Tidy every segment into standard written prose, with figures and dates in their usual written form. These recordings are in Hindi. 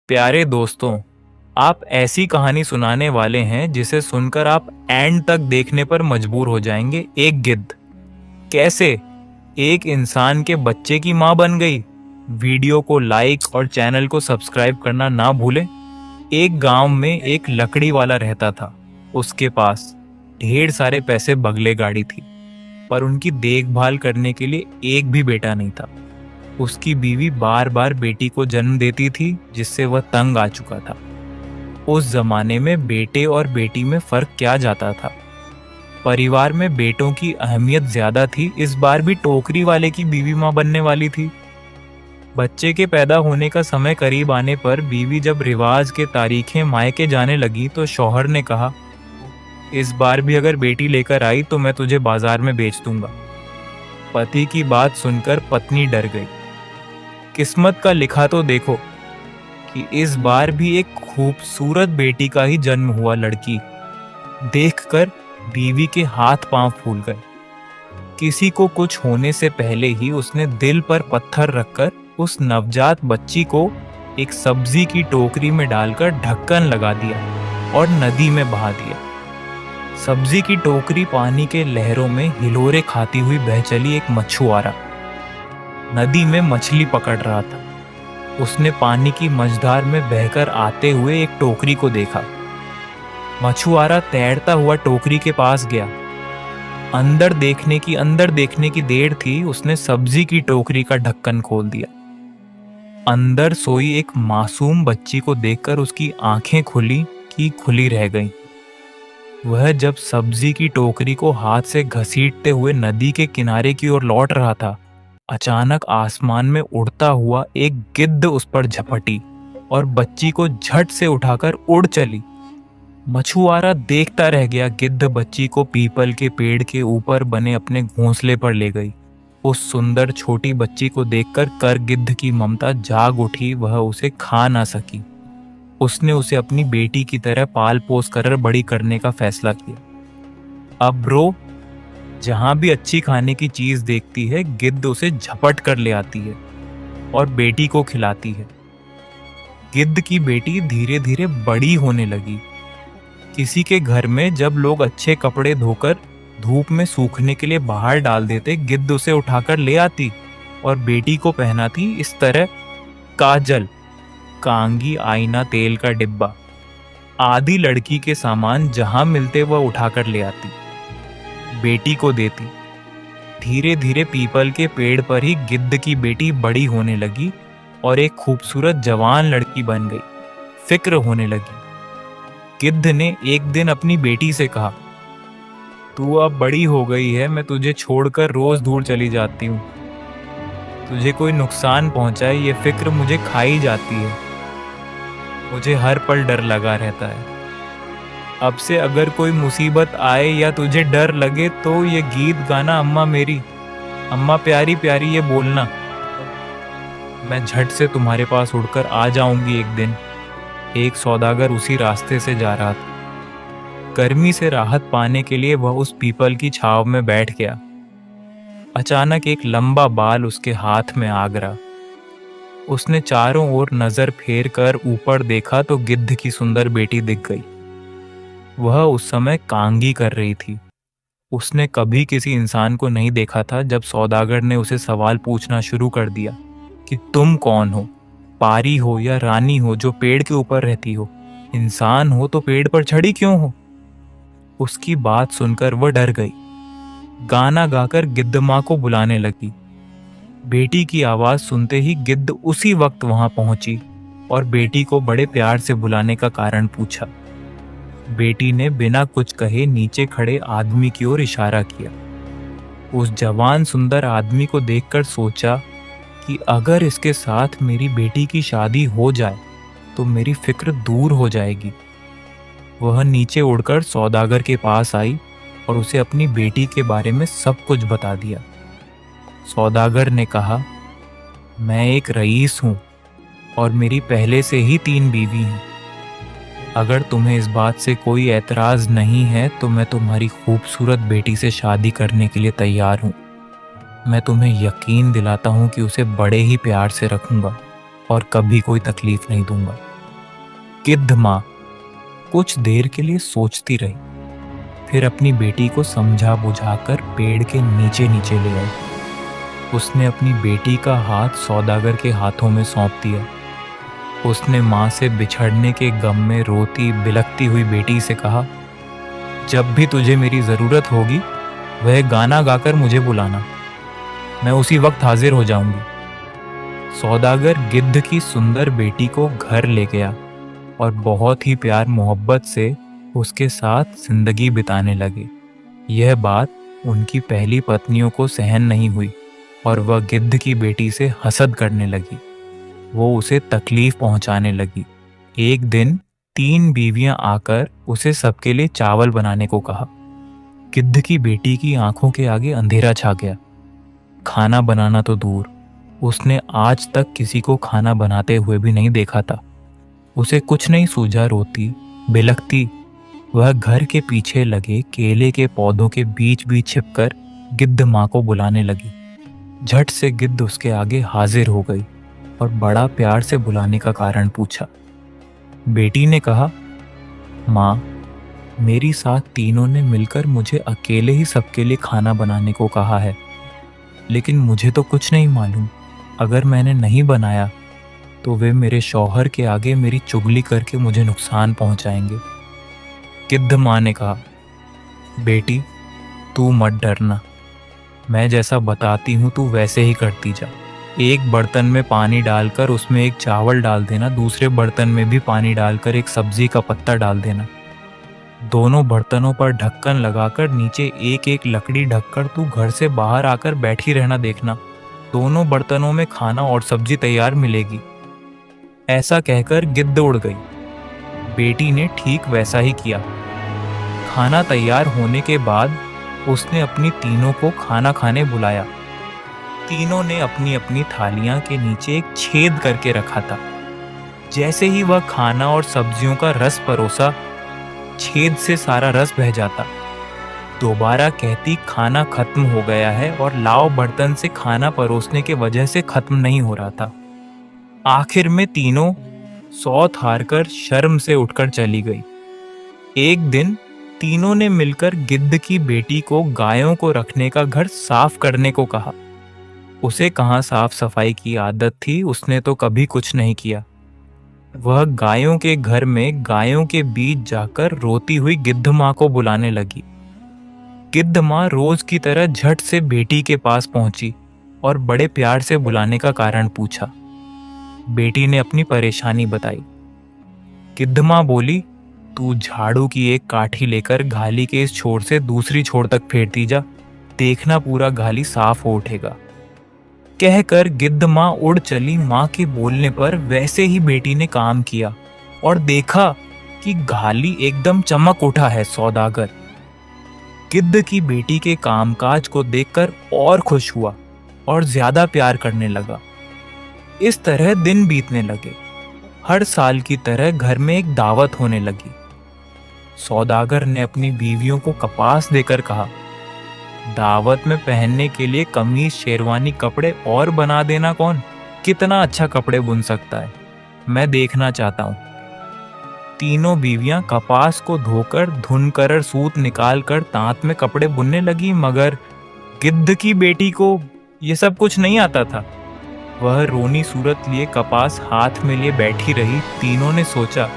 प्यारे दोस्तों, आप ऐसी कहानी सुनाने वाले हैं जिसे सुनकर आप एंड तक देखने पर मजबूर हो जाएंगे। एक गिद्ध कैसे एक इंसान के बच्चे की मां बन गई। वीडियो को लाइक और चैनल को सब्सक्राइब करना ना भूलें। एक गांव में एक लकड़ी वाला रहता था। उसके पास ढेर सारे पैसे, बगले गाड़ी थी, पर उनकी देखभाल करने के लिए एक भी बेटा नहीं था। उसकी बीवी बार बार बेटी को जन्म देती थी, जिससे वह तंग आ चुका था। उस जमाने में बेटे और बेटी में फर्क क्या जाता था। परिवार में बेटों की अहमियत ज्यादा थी। इस बार भी टोकरी वाले की बीवी मां बनने वाली थी। बच्चे के पैदा होने का समय करीब आने पर बीवी जब रिवाज के तारीखें मायके जाने लगी तो शौहर ने कहा, इस बार भी अगर बेटी लेकर आई तो मैं तुझे बाजार में बेच दूंगा। पति की बात सुनकर पत्नी डर गई। किस्मत का लिखा तो देखो कि इस बार भी एक खूबसूरत बेटी का ही जन्म हुआ। लड़की देखकर बीवी के हाथ पांव फूल गए। किसी को कुछ होने से पहले ही उसने दिल पर पत्थर रखकर उस नवजात बच्ची को एक सब्जी की टोकरी में डालकर ढक्कन लगा दिया और नदी में बहा दिया। सब्जी की टोकरी पानी के लहरों में हिलोरे खाती हुई बह चली। एक मछुआरा नदी में मछली पकड़ रहा था। उसने पानी की मझधार में बहकर आते हुए एक टोकरी को देखा। मछुआरा तैरता हुआ टोकरी के पास गया। अंदर देखने की देर थी, उसने सब्जी की टोकरी का ढक्कन खोल दिया। अंदर सोई एक मासूम बच्ची को देखकर उसकी आंखें खुली की खुली रह गईं। वह जब सब्जी की टोकरी को हाथ से घसीटते हुए नदी के किनारे की ओर लौट रहा था, अचानक आसमान में उड़ता हुआ एक गिद्ध उस पर झपटी और बच्ची को झट से उठाकर उड़ चली। मछुआरा देखता रह गया। गिद्ध बच्ची को पीपल के पेड़ के ऊपर बने अपने घोंसले पर ले गई। उस सुंदर छोटी बच्ची को देखकर कर गिद्ध की ममता जाग उठी। वह उसे खा ना सकी। उसने उसे अपनी बेटी की तरह पाल पोस कर बड़ी करने का फैसला किया। अब रो जहां भी अच्छी खाने की चीज देखती है, गिद्ध उसे झपट कर ले आती है और बेटी को खिलाती है। गिद्ध की बेटी धीरे धीरे बड़ी होने लगी। किसी के घर में जब लोग अच्छे कपड़े धोकर धूप में सूखने के लिए बाहर डाल देते, गिद्ध उसे उठाकर ले आती और बेटी को पहनाती। इस तरह काजल, कांगी, आईना, तेल का डिब्बा आदि लड़की के सामान जहां मिलते वह उठाकर ले आती, बेटी को देती। धीरे धीरे पीपल के पेड़ पर ही गिद्ध की बेटी बड़ी होने लगी और एक खूबसूरत जवान लड़की बन गई। फिक्र होने लगी। गिद्ध ने एक दिन अपनी बेटी से कहा, तू अब बड़ी हो गई है, मैं तुझे छोड़कर रोज दूर चली जाती हूँ। तुझे कोई नुकसान पहुंचाए ये फिक्र मुझे खाई जाती है। मुझे हर पल डर लगा रहता है। अब से अगर कोई मुसीबत आए या तुझे डर लगे तो ये गीत गाना, अम्मा मेरी, अम्मा प्यारी प्यारी, ये बोलना। मैं झट से तुम्हारे पास उड़कर आ जाऊंगी एक दिन। एक सौदागर उसी रास्ते से जा रहा था। गर्मी से राहत पाने के लिए वह उस पीपल की छांव में बैठ गया। अचानक एक लंबा बाल उसके हाथ में आ गिरा। उसने चारों ओर नजर फेर कर ऊपर देखा तो गिद्ध की सुंदर बेटी दिख गई। वह उस समय कांगी कर रही थी। उसने कभी किसी इंसान को नहीं देखा था। जब सौदागर ने उसे सवाल पूछना शुरू कर दिया कि तुम कौन हो, पारी हो या रानी हो जो पेड़ के ऊपर रहती हो, इंसान हो तो पेड़ पर चढ़ी क्यों हो? उसकी बात सुनकर वह डर गई। गाना गाकर गिद्ध माँ को बुलाने लगी। बेटी की आवाज सुनते ही गिद्ध उसी वक्त वहां पहुंची और बेटी को बड़े प्यार से बुलाने का कारण पूछा। बेटी ने बिना कुछ कहे नीचे खड़े आदमी की ओर इशारा किया। उस जवान सुंदर आदमी को देखकर सोचा कि अगर इसके साथ मेरी बेटी की शादी हो जाए तो मेरी फिक्र दूर हो जाएगी। वह नीचे उड़कर सौदागर के पास आई और उसे अपनी बेटी के बारे में सब कुछ बता दिया। सौदागर ने कहा, मैं एक रईस हूं और मेरी पहले से ही 3 बीवी हैं। अगर तुम्हें इस बात से कोई ऐतराज नहीं है तो मैं तुम्हारी खूबसूरत बेटी से शादी करने के लिए तैयार हूं। मैं तुम्हें यकीन दिलाता हूं कि उसे बड़े ही प्यार से रखूंगा और कभी कोई तकलीफ नहीं दूंगा। गिद्ध माँ कुछ देर के लिए सोचती रही, फिर अपनी बेटी को समझा बुझाकर पेड़ के नीचे नीचे ले आई। उसने अपनी बेटी का हाथ सौदागर के हाथों में सौंप दिया। उसने माँ से बिछड़ने के गम में रोती बिलखती हुई बेटी से कहा, जब भी तुझे मेरी ज़रूरत होगी वह गाना गाकर मुझे बुलाना, मैं उसी वक्त हाजिर हो जाऊंगी। सौदागर गिद्ध की सुंदर बेटी को घर ले गया और बहुत ही प्यार मोहब्बत से उसके साथ जिंदगी बिताने लगे। यह बात उनकी पहली पत्नियों को सहन नहीं हुई और वह गिद्ध की बेटी से हसद करने लगी। वो उसे तकलीफ पहुंचाने लगी। एक दिन 3 बीवियां आकर उसे सबके लिए चावल बनाने को कहा। गिद्ध की बेटी की आंखों के आगे अंधेरा छा गया। खाना बनाना तो दूर, उसने आज तक किसी को खाना बनाते हुए भी नहीं देखा था। उसे कुछ नहीं सूझा। रोती बिलखती वह घर के पीछे लगे केले के पौधों के बीच बीच छिपकर गिद्ध माँ को बुलाने लगी। झट से गिद्ध उसके आगे हाजिर हो गई और बड़ा प्यार से बुलाने का कारण पूछा। बेटी ने कहा, माँ, मेरी साथ तीनों ने मिलकर मुझे अकेले ही सबके लिए खाना बनाने को कहा है, लेकिन मुझे तो कुछ नहीं मालूम। अगर मैंने नहीं बनाया तो वे मेरे शौहर के आगे मेरी चुगली करके मुझे नुकसान पहुंचाएंगे। गिद्ध माँ ने कहा, बेटी तू मत डरना, मैं जैसा बताती हूँ तू वैसे ही करती जा। एक बर्तन में पानी डालकर उसमें एक चावल डाल देना, दूसरे बर्तन में भी पानी डालकर एक सब्जी का पत्ता डाल देना। दोनों बर्तनों पर ढक्कन लगाकर नीचे एक एक लकड़ी ढककर तू घर से बाहर आकर बैठी रहना देखना। दोनों बर्तनों में खाना और सब्जी तैयार मिलेगी। ऐसा कहकर गिद्ध उड़ गई। बेटी ने ठीक वैसा ही किया। खाना तैयार होने के बाद उसने अपनी तीनों को खाना खाने बुलाया। तीनों ने अपनी अपनी थालियां के नीचे एक छेद करके रखा था। जैसे ही वह खाना और सब्जियों का रस परोसा, छेद से सारा रस बह जाता। दोबारा कहती, खाना खत्म हो गया है, और लाओ बर्तन से खाना परोसने के वजह से खत्म नहीं हो रहा था। आखिर में तीनों सौत हारकर शर्म से उठकर चली गई। एक दिन तीनों ने मिलकर गिद्ध की बेटी को गायों को रखने का घर साफ करने को कहा। उसे कहाँ साफ सफाई की आदत थी, उसने तो कभी कुछ नहीं किया। वह गायों के घर में गायों के बीच जाकर रोती हुई गिद्ध माँ को बुलाने लगी। गिद्ध माँ रोज की तरह झट से बेटी के पास पहुंची और बड़े प्यार से बुलाने का कारण पूछा। बेटी ने अपनी परेशानी बताई। गिद्ध माँ बोली, तू झाड़ू की एक काठी लेकर घाली के इस छोर से दूसरी छोर तक फेरती जा, देखना पूरा घाली साफ हो उठेगा। कहकर गिद्ध माँ उड़ चली। माँ के बोलने पर वैसे ही बेटी ने काम किया और देखा कि घाली एकदम चमक उठा है। सौदागर गिद्ध की बेटी के कामकाज को देखकर और खुश हुआ और ज्यादा प्यार करने लगा। इस तरह दिन बीतने लगे। हर साल की तरह घर में एक दावत होने लगी। सौदागर ने अपनी बीवियों को कपास देकर कहा, दावत में पहनने के लिए कमीज शेरवानी कपड़े और बना देना। कौन कितना अच्छा कपड़े बुन सकता है, मैं देखना चाहता हूँ। तीनों बीवियां कपास को धोकर धुनकर सूत निकालकर तांत में कपड़े बुनने लगी, मगर गिद्ध की बेटी को ये सब कुछ नहीं आता था। वह रोनी सूरत लिए कपास हाथ में लिए बैठी रही। तीनों ने सोचा,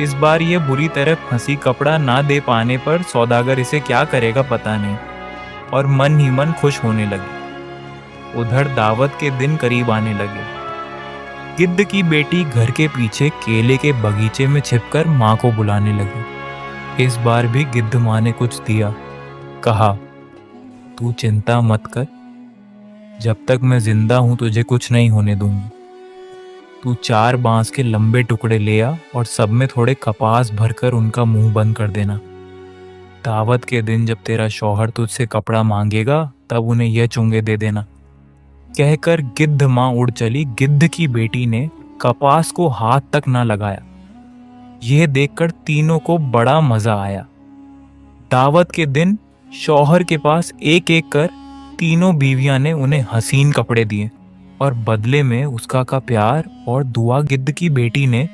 इस बार ये बुरी तरह फंसी कपड़ा ना दे पाने पर सौदागर इसे क्या करेगा पता नहीं, और मन ही मन खुश होने लगी। उधर दावत के दिन करीब आने लगे। गिद्ध की बेटी घर के पीछे केले के बगीचे में छिपकर माँ को बुलाने लगी। इस बार भी गिद्ध माँ ने कुछ दिया। कहा, तू चिंता मत कर, जब तक मैं जिंदा हूं तुझे कुछ नहीं होने दूंगी। तू 4 बांस के लंबे टुकड़े ले आ और सब में थोड़े कपास भरकर उनका मुंह बंद कर देना। दावत के दिन जब तेरा शौहर तुझसे कपड़ा मांगेगा तब उन्हें यह चुंगे दे देना। कहकर गिद्ध माँ उड़ चली। गिद्ध की बेटी ने कपास को हाथ तक ना लगाया। यह देखकर तीनों को बड़ा मजा आया। दावत के दिन शौहर के पास एक एक कर तीनों बीवियां ने उन्हें हसीन कपड़े दिए और बदले में उसका का प्यार और दुआ गिद्ध की बेटी ने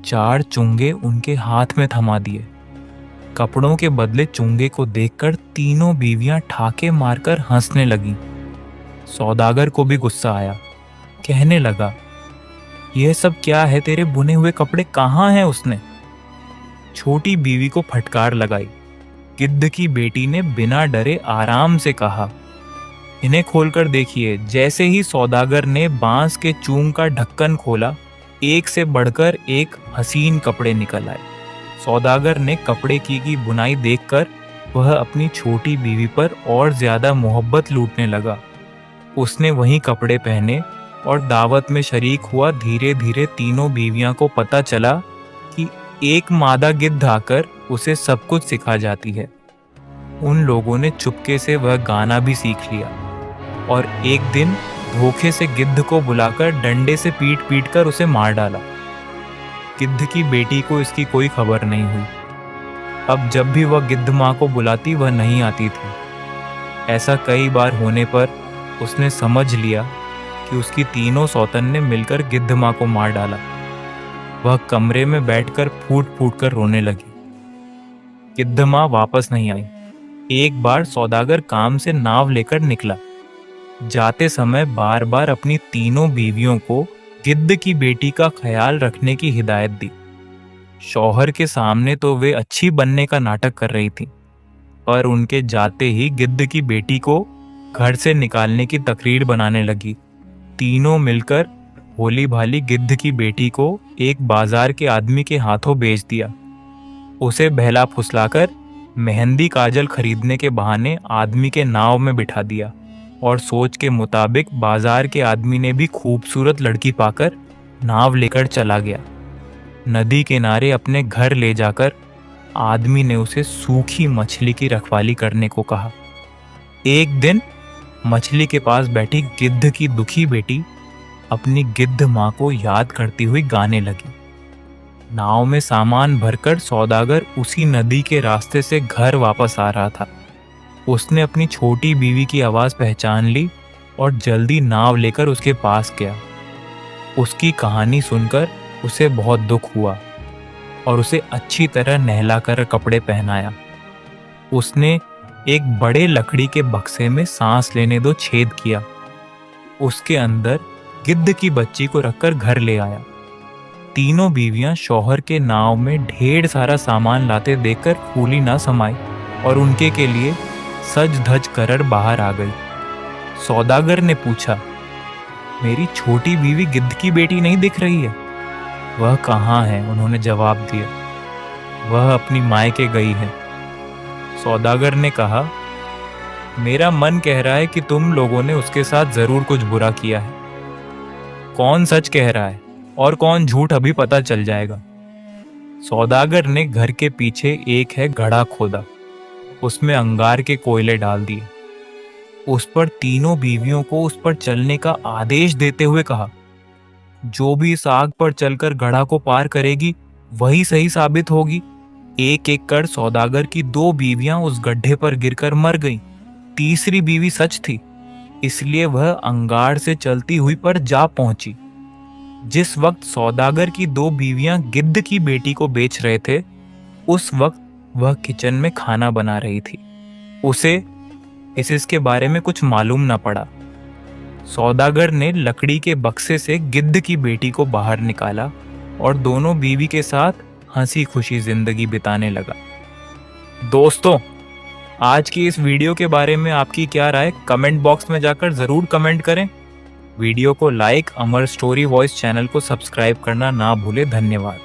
4 चुंगे उनके हाथ में थमा दिए। कपड़ों के बदले चुंगे को देखकर तीनों बीवियां ठाके मारकर हंसने लगीं। सौदागर को भी गुस्सा आया। कहने लगा, यह सब क्या है? तेरे बुने हुए कपड़े कहाँ हैं उसने? छोटी बीवी को फटकार लगाई। गिद्ध की बेटी ने बिना डरे आराम से कहा, इन्हें खोलकर देखिए। जैसे ही सौदागर ने बांस के चूंग का ढक्कन खोला, एक से बढ़कर एक हसीन कपड़े निकल आए। सौदागर ने कपड़े की बुनाई देखकर वह अपनी छोटी बीवी पर और ज्यादा मोहब्बत लूटने लगा। उसने वही कपड़े पहने और दावत में शरीक हुआ। धीरे धीरे तीनों बीवियां को पता चला कि एक मादा गिद्ध आकर उसे सब कुछ सिखा जाती है। उन लोगों ने चुपके से वह गाना भी सीख लिया और एक दिन धोखे से गिद्ध को बुलाकर डंडे से पीट पीट कर उसे मार डाला। गिद्ध की बेटी को इसकी कोई खबर नहीं हुई। अब जब भी वह गिद्ध माँ को बुलाती वह नहीं आती थी। ऐसा कई बार होने पर उसने समझ लिया कि उसकी तीनों सौतन ने मिलकर गिद्ध माँ को मार डाला। वह कमरे में बैठकर फूट फूट कर रोने लगी। गिद्ध माँ वापस नहीं आई। एक बार सौदागर काम से नाव लेकर निकला। जाते समय बार बार अपनी तीनों बीवियों को गिद्ध की बेटी का ख्याल रखने की हिदायत दी। शौहर के सामने तो वे अच्छी बनने का नाटक कर रही थी, पर उनके जाते ही गिद्ध की बेटी को घर से निकालने की तकरीर बनाने लगी। तीनों मिलकर भोली भाली गिद्ध की बेटी को एक बाजार के आदमी के हाथों बेच दिया। उसे बहला फुसलाकर मेहंदी काजल खरीदने के बहाने आदमी के नाव में बिठा दिया और सोच के मुताबिक बाजार के आदमी ने भी खूबसूरत लड़की पाकर नाव लेकर चला गया। नदी किनारे अपने घर ले जाकर आदमी ने उसे सूखी मछली की रखवाली करने को कहा। एक दिन मछली के पास बैठी गिद्ध की दुखी बेटी अपनी गिद्ध माँ को याद करती हुई गाने लगी। नाव में सामान भरकर सौदागर उसी नदी के रास्ते से घर वापस आ रहा था। उसने अपनी छोटी बीवी की आवाज पहचान ली और जल्दी नाव लेकर उसके पास गया। उसकी कहानी सुनकर उसे बहुत दुख हुआ और उसे अच्छी तरह नहलाकर कपड़े पहनाया। उसने एक बड़े लकड़ी के बक्से में सांस लेने दो छेद किया। उसके अंदर गिद्ध की बच्ची को रखकर घर ले आया। तीनों बीवियां शौहर के नाव में ढेर सारा सामान लाते देखकर फूली ना समाई और उनके के लिए सज धज कर बाहर आ गई। सौदागर ने पूछा, मेरी छोटी बीवी गिद्ध की बेटी नहीं दिख रही है? वह कहाँ है? उन्होंने जवाब दिया, वह अपनी मायके गई है। सौदागर ने कहा, मेरा मन कह रहा है कि तुम लोगों ने उसके साथ जरूर कुछ बुरा किया है। कौन सच कह रहा है और कौन झूठ अभी पता चल जाएगा। सौदागर ने घर के पीछे एक है घड़ा खोदा, उसमें अंगार के कोयले डाल दिए। उस पर तीनों बीवियों को उस पर चलने का आदेश देते हुए कहा, जो भी इस आग पर चलकर घड़ा को पार करेगी वही सही साबित होगी। एक एक कर सौदागर की 2 बीवियां उस गड्ढे पर गिरकर मर गईं। तीसरी बीवी सच थी, इसलिए वह अंगार से चलती हुई पर जा पहुंची। जिस वक्त सौदागर की 2 बीवियां गिद्ध की बेटी को बेच रहे थे, उस वक्त वह किचन में खाना बना रही थी। उसे इसके बारे में कुछ मालूम न पड़ा। सौदागर ने लकड़ी के बक्से से गिद्ध की बेटी को बाहर निकाला और दोनों बीवी के साथ हंसी खुशी जिंदगी बिताने लगा। दोस्तों, आज की इस वीडियो के बारे में आपकी क्या राय? कमेंट बॉक्स में जाकर जरूर कमेंट करें। वीडियो को लाइक, अमर स्टोरी वॉइस चैनल को सब्सक्राइब करना ना भूलें। धन्यवाद।